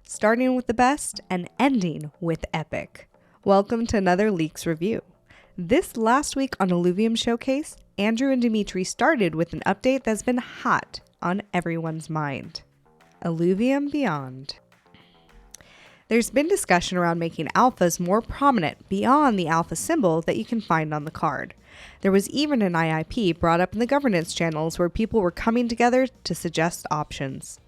starting with the best and ending with epic. Welcome to another Leaks review. This last week on Illuvium Showcase, Andrew and Dimitri started with an update that's been hot on everyone's mind. Illuvium Beyond. There's been discussion around making alphas more prominent beyond the alpha symbol that you can find on the card. There was even an IIP brought up in the governance channels where people were coming together to suggest options.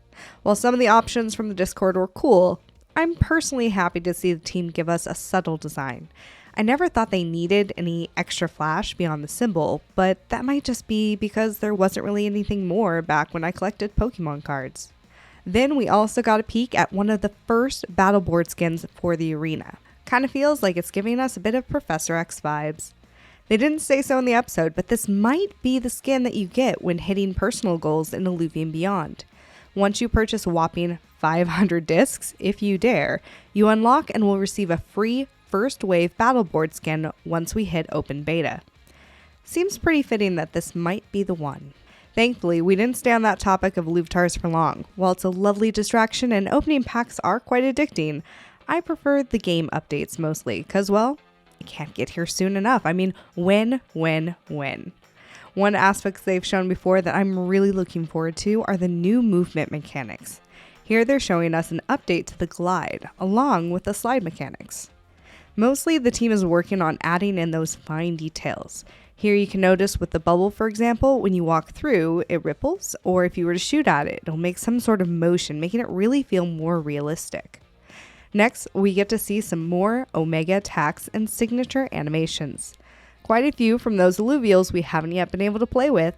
While some of the options from the Discord were cool, I'm personally happy to see the team give us a subtle design. I never thought they needed any extra flash beyond the symbol, but that might just be because there wasn't really anything more back when I collected Pokemon cards. Then we also got a peek at one of the first battle board skins for the arena. Kinda feels like it's giving us a bit of Professor X vibes. They didn't say so in the episode, but this might be the skin that you get when hitting personal goals in Illuvium Beyond. Once you purchase a whopping 500 discs, if you dare, you unlock and will receive a free first wave battle board skin once we hit open beta. Seems pretty fitting that this might be the one. Thankfully, we didn't stay on that topic of Illuvatars for long. While it's a lovely distraction and opening packs are quite addicting, I prefer the game updates mostly, cause well, it can't get here soon enough. I mean, when? One aspect they've shown before that I'm really looking forward to are the new movement mechanics. Here they're showing us an update to the glide, along with the slide mechanics. Mostly the team is working on adding in those fine details. Here you can notice with the bubble, for example, when you walk through, it ripples, or if you were to shoot at it, it'll make some sort of motion, making it really feel more realistic. Next, we get to see some more Omega attacks and signature animations. Quite a few from those Illuvials we haven't yet been able to play with.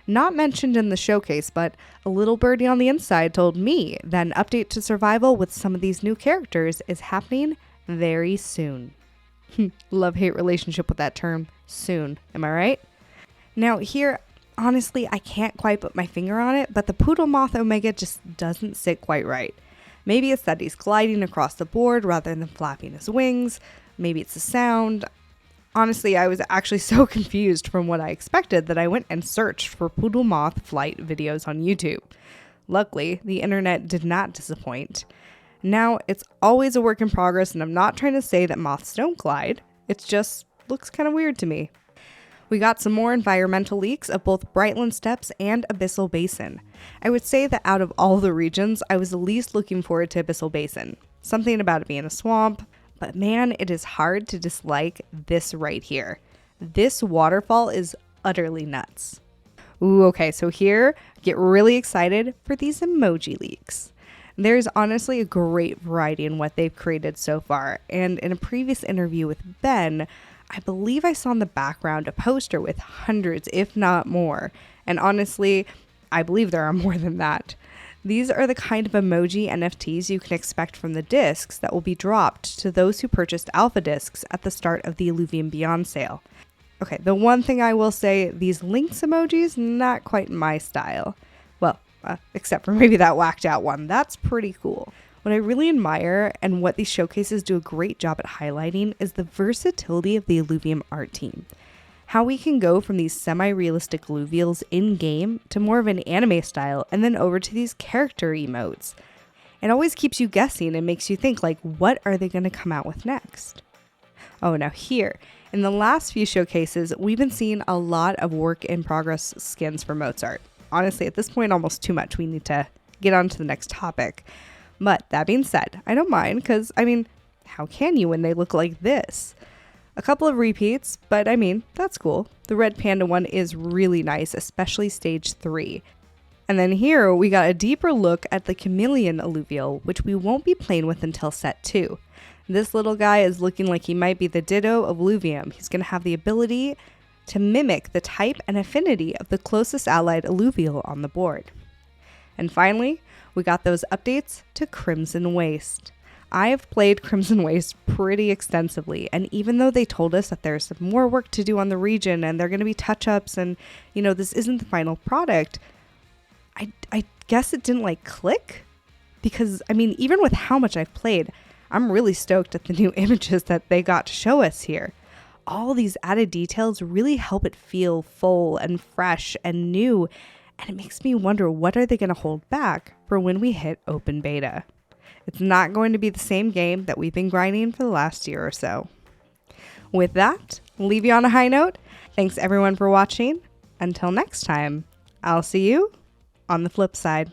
Not mentioned in the showcase, but a little birdie on the inside told me that an update to survival with some of these new characters is happening very soon. Love-hate relationship with that term, soon, am I right? Now here, honestly, I can't quite put my finger on it, but the Poodle Moth Omega just doesn't sit quite right. Maybe it's that he's gliding across the board rather than flapping his wings. Maybe it's the sound. Honestly, I was actually so confused from what I expected that I went and searched for Poodle Moth flight videos on YouTube. Luckily, the internet did not disappoint. Now, it's always a work in progress, and I'm not trying to say that moths don't glide. It just looks kind of weird to me. We got some more environmental leaks of both Brightland Steppes and Abyssal Basin. I would say that out of all the regions, I was the least looking forward to Abyssal Basin. Something about it being a swamp, but man, it is hard to dislike this right here. This waterfall is utterly nuts. Ooh, okay, so here, get really excited for these emoji leaks. There's honestly a great variety in what they've created so far, and in a previous interview with Ben, I believe I saw in the background a poster with hundreds, if not more, and honestly, I believe there are more than that. These are the kind of emoji NFTs you can expect from the discs that will be dropped to those who purchased alpha discs at the start of the Illuvium Beyond sale. Okay, the one thing I will say, these links emojis, not quite my style. Well, except for maybe that whacked out one. That's pretty cool. What I really admire and what these showcases do a great job at highlighting is the versatility of the Illuvium art team. How we can go from these semi-realistic Illuvials in-game to more of an anime style and then over to these character emotes. It always keeps you guessing and makes you think like, what are they going to come out with next? Oh, now here, in the last few showcases, we've been seeing a lot of work-in-progress skins for Mozart. Honestly, at this point, almost too much. We need to get on to the next topic. But that being said, I don't mind because, how can you when they look like this? A couple of repeats, but that's cool. The Red Panda one is really nice, especially stage 3. And then here we got a deeper look at the Chameleon Illuvial, which we won't be playing with until set 2. This little guy is looking like he might be the Ditto of Illuvium. He's going to have the ability to mimic the type and affinity of the closest allied Illuvial on the board. And finally, we got those updates to Crimson Waste. I've played Crimson Waste pretty extensively, and even though they told us that there's some more work to do on the region and there are going to be touch-ups and, this isn't the final product, I guess it didn't click? Because, even with how much I've played, I'm really stoked at the new images that they got to show us here. All these added details really help it feel full and fresh and new, and it makes me wonder, what are they going to hold back for when we hit open beta? It's not going to be the same game that we've been grinding for the last year or so. With that, leave you on a high note. Thanks everyone for watching. Until next time, I'll see you on the flip side.